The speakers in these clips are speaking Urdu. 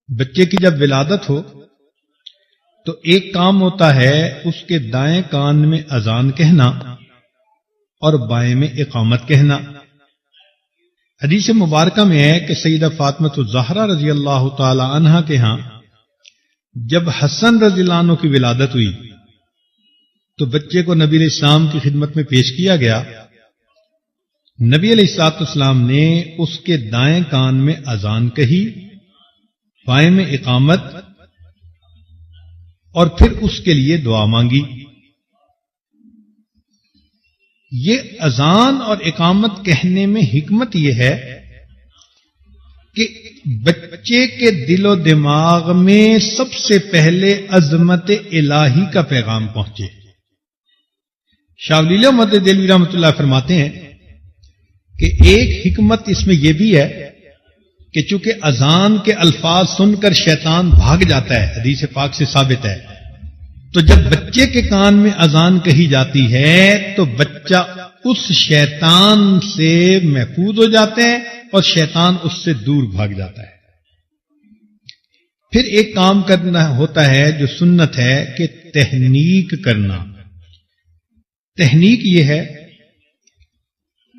بچے کی جب ولادت ہو تو ایک کام ہوتا ہے اس کے دائیں کان میں اذان کہنا اور بائیں میں اقامت کہنا۔ حدیث مبارکہ میں ہے کہ سیدہ فاطمہ الزہرا رضی اللہ تعالی عنہا کے ہاں جب حسن رضی اللہ عنہ کی ولادت ہوئی تو بچے کو نبی علیہ السلام کی خدمت میں پیش کیا گیا۔ نبی علیہ الصلوۃ والسلام نے اس کے دائیں کان میں اذان کہی، بائیں میں اقامت، اور پھر اس کے لیے دعا مانگی۔ یہ اذان اور اقامت کہنے میں حکمت یہ ہے کہ بچے کے دل و دماغ میں سب سے پہلے عظمت الہی کا پیغام پہنچے۔ شاہ ولی اللہ محمد دہلوی رحمۃ اللہ فرماتے ہیں کہ ایک حکمت اس میں یہ بھی ہے کہ چونکہ اذان کے الفاظ سن کر شیطان بھاگ جاتا ہے، حدیث پاک سے ثابت ہے، تو جب بچے کے کان میں اذان کہی جاتی ہے تو بچہ اس شیطان سے محفوظ ہو جاتا ہے اور شیطان اس سے دور بھاگ جاتا ہے۔ پھر ایک کام کرنا ہوتا ہے جو سنت ہے کہ تہنیک کرنا۔ تہنیک یہ ہے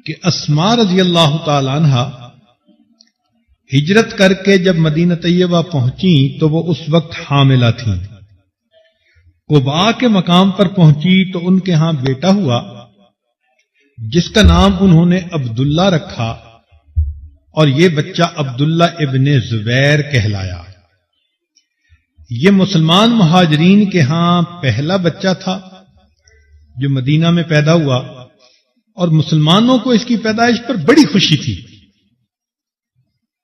کہ اسماء رضی اللہ تعالی عنہا ہجرت کر کے جب مدینہ طیبہ پہنچیں تو وہ اس وقت حاملہ تھیں۔ قباء کے مقام پر پہنچی تو ان کے ہاں بیٹا ہوا جس کا نام انہوں نے عبداللہ رکھا، اور یہ بچہ عبداللہ ابن زبیر کہلایا۔ یہ مسلمان مہاجرین کے ہاں پہلا بچہ تھا جو مدینہ میں پیدا ہوا، اور مسلمانوں کو اس کی پیدائش پر بڑی خوشی تھی۔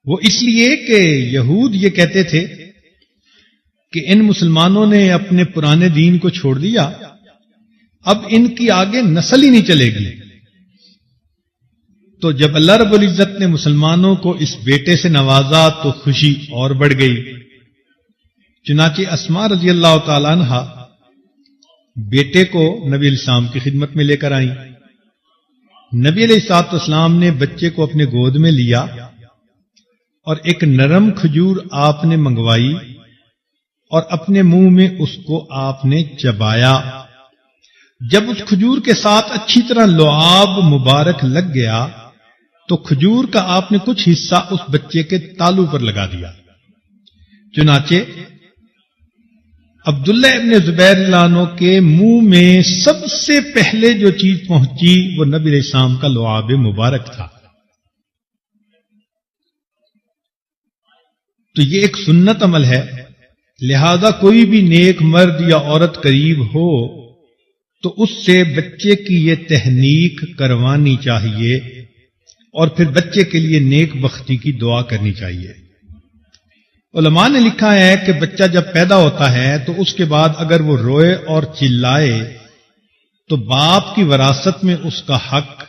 وہ اس لیے کہ یہود یہ کہتے تھے کہ ان مسلمانوں نے اپنے پرانے دین کو چھوڑ دیا، اب ان کی آگے نسل ہی نہیں چلے گی۔ تو جب اللہ رب العزت نے مسلمانوں کو اس بیٹے سے نوازا تو خوشی اور بڑھ گئی۔ چنانچہ اسماء رضی اللہ تعالی عنہا بیٹے کو نبی علیہ السلام کی خدمت میں لے کر آئیں۔ نبی علیہ الصلوۃ والسلام نے بچے کو اپنے گود میں لیا اور ایک نرم کھجور آپ نے منگوائی اور اپنے منہ میں اس کو آپ نے چبایا۔ جب اس کھجور کے ساتھ اچھی طرح لعاب مبارک لگ گیا تو کھجور کا آپ نے کچھ حصہ اس بچے کے تالو پر لگا دیا۔ چنانچہ عبداللہ ابن زبیر اللہ عنہ کے منہ میں سب سے پہلے جو چیز پہنچی وہ نبی علیہ السلام کا لعاب مبارک تھا۔ تو یہ ایک سنت عمل ہے، لہذا کوئی بھی نیک مرد یا عورت قریب ہو تو اس سے بچے کی یہ تہنیک کروانی چاہیے اور پھر بچے کے لیے نیک بختی کی دعا کرنی چاہیے۔ علماء نے لکھا ہے کہ بچہ جب پیدا ہوتا ہے تو اس کے بعد اگر وہ روئے اور چلائے تو باپ کی وراثت میں اس کا حق